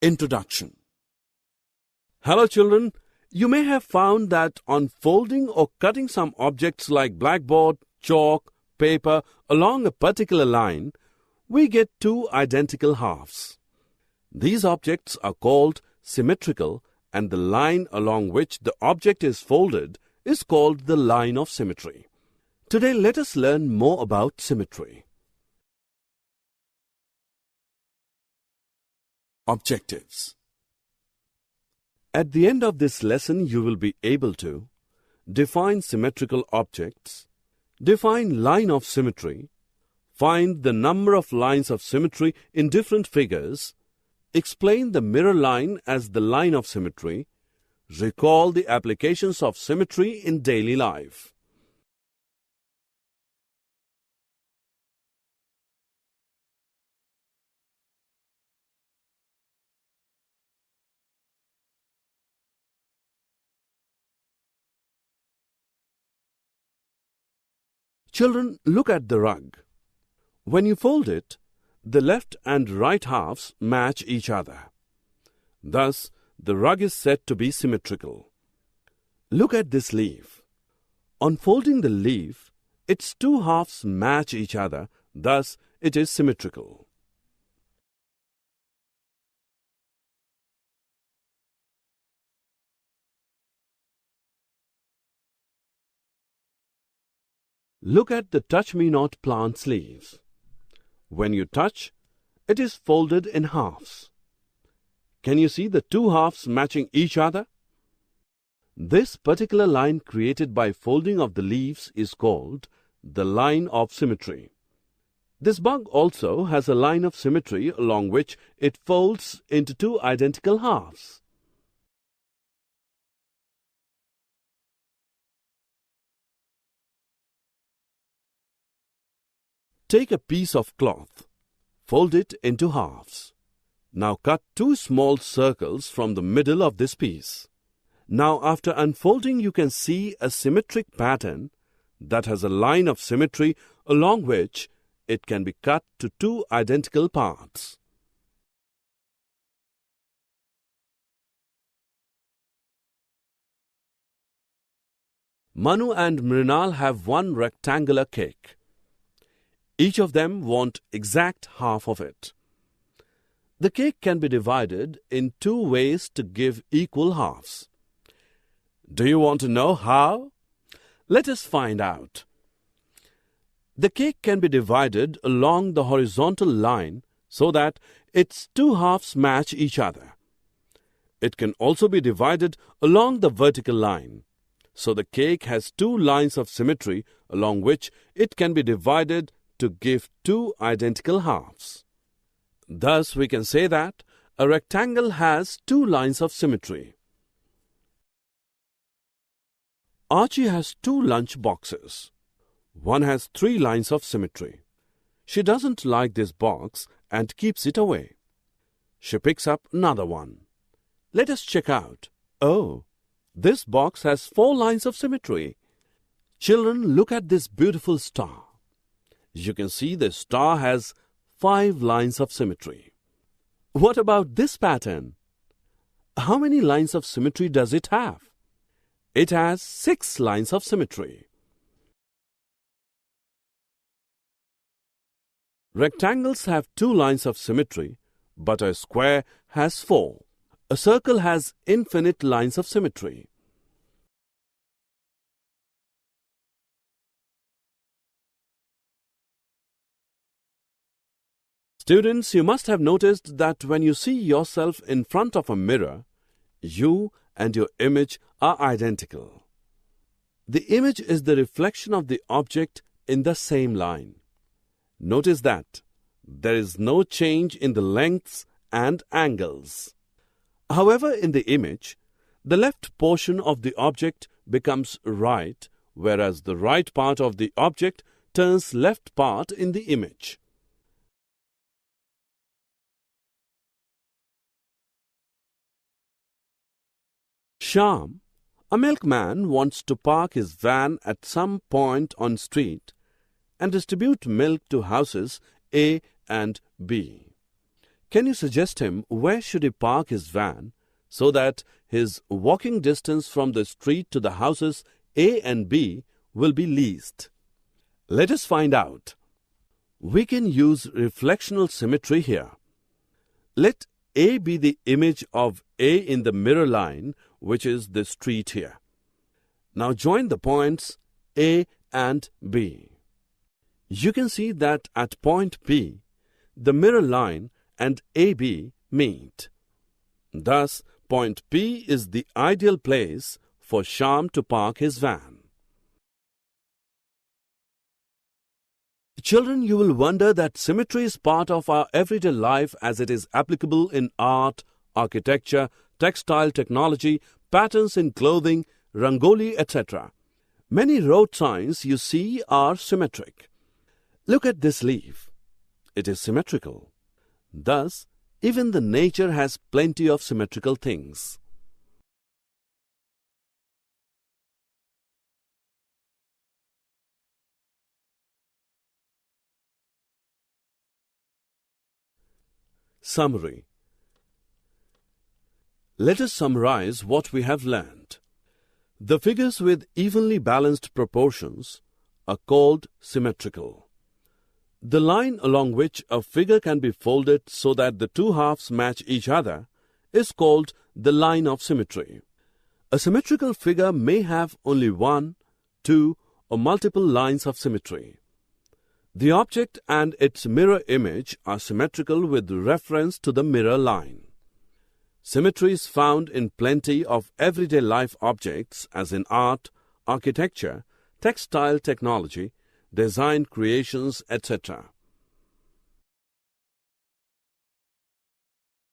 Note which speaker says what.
Speaker 1: Introduction. Hello children, you may have found that on folding or cutting some objects like blackboard, chalk, paper along a particular line, we get two identical halves. These objects are called symmetrical, and the line along which the object is folded is called the line of symmetry. Today let us learn more about symmetry. Objectives. At the end of this lesson, you will be able to define symmetrical objects, define line of symmetry, find the number of lines of symmetry in different figures, explain the mirror line as the line of symmetry, recall the applications of symmetry in daily life. Children, look at the rug. When you fold it, the left and right halves match each other. Thus, the rug is said to be symmetrical. Look at this leaf. On folding the leaf, its two halves match each other, thus it is symmetrical. Look at the touch-me-not plant's leaves. When you touch, it is folded in halves. Can you see the two halves matching each other? This particular line created by folding of the leaves is called the line of symmetry. This bug also has a line of symmetry along which it folds into two identical halves. Take a piece of cloth, fold it into halves. Now cut two small circles from the middle of this piece. Now after unfolding you can see a symmetric pattern that has a line of symmetry along which it can be cut to two identical parts. Manu and Mrinal have one rectangular cake. Each of them want exact half of it. The cake can be divided in two ways to give equal halves. Do you want to know how? Let us find out. The cake can be divided along the horizontal line so that its two halves match each other. It can also be divided along the vertical line. So the cake has two lines of symmetry along which it can be divided to give two identical halves. Thus, we can say that a rectangle has two lines of symmetry. Archie has two lunch boxes. One has three lines of symmetry. She doesn't like this box and keeps it away. She picks up another one. Let us check out. Oh, this box has four lines of symmetry. Children, look at this beautiful star. You can see the star has 5 lines of symmetry. What about this pattern? How many lines of symmetry does it have? It has 6 lines of symmetry. Rectangles have 2 lines of symmetry, but a square has 4. A circle has infinite lines of symmetry. Students, you must have noticed that when you see yourself in front of a mirror, you and your image are identical. The image is the reflection of the object in the same line. Notice that there is no change in the lengths and angles. However, in the image, the left portion of the object becomes right, whereas the right part of the object turns left part in the image. Shyam, a milkman, wants to park his van at some point on street and distribute milk to houses A and B. Can you suggest him where should he park his van so that his walking distance from the street to the houses A and B will be least? Let us find out. We can use reflectional symmetry here. Let A be the image of A in the mirror line, which is the street here. Now join the points A and B. You can see that at point B, the mirror line and AB meet. Thus, point P is the ideal place for Shyam to park his van. Children, you will wonder that symmetry is part of our everyday life as it is applicable in art, architecture, textile technology, patterns in clothing, rangoli, etc. Many road signs you see are symmetric. Look at this leaf. It is symmetrical. Thus, even the nature has plenty of symmetrical things. Summary. Let us summarize what we have learned. The figures with evenly balanced proportions are called symmetrical. The line along which a figure can be folded so that the two halves match each other is called the line of symmetry. A symmetrical figure may have only one, two, or multiple lines of symmetry. The object and its mirror image are symmetrical with reference to the mirror line. Symmetry is found in plenty of everyday life objects as in art, architecture, textile technology, design creations, etc.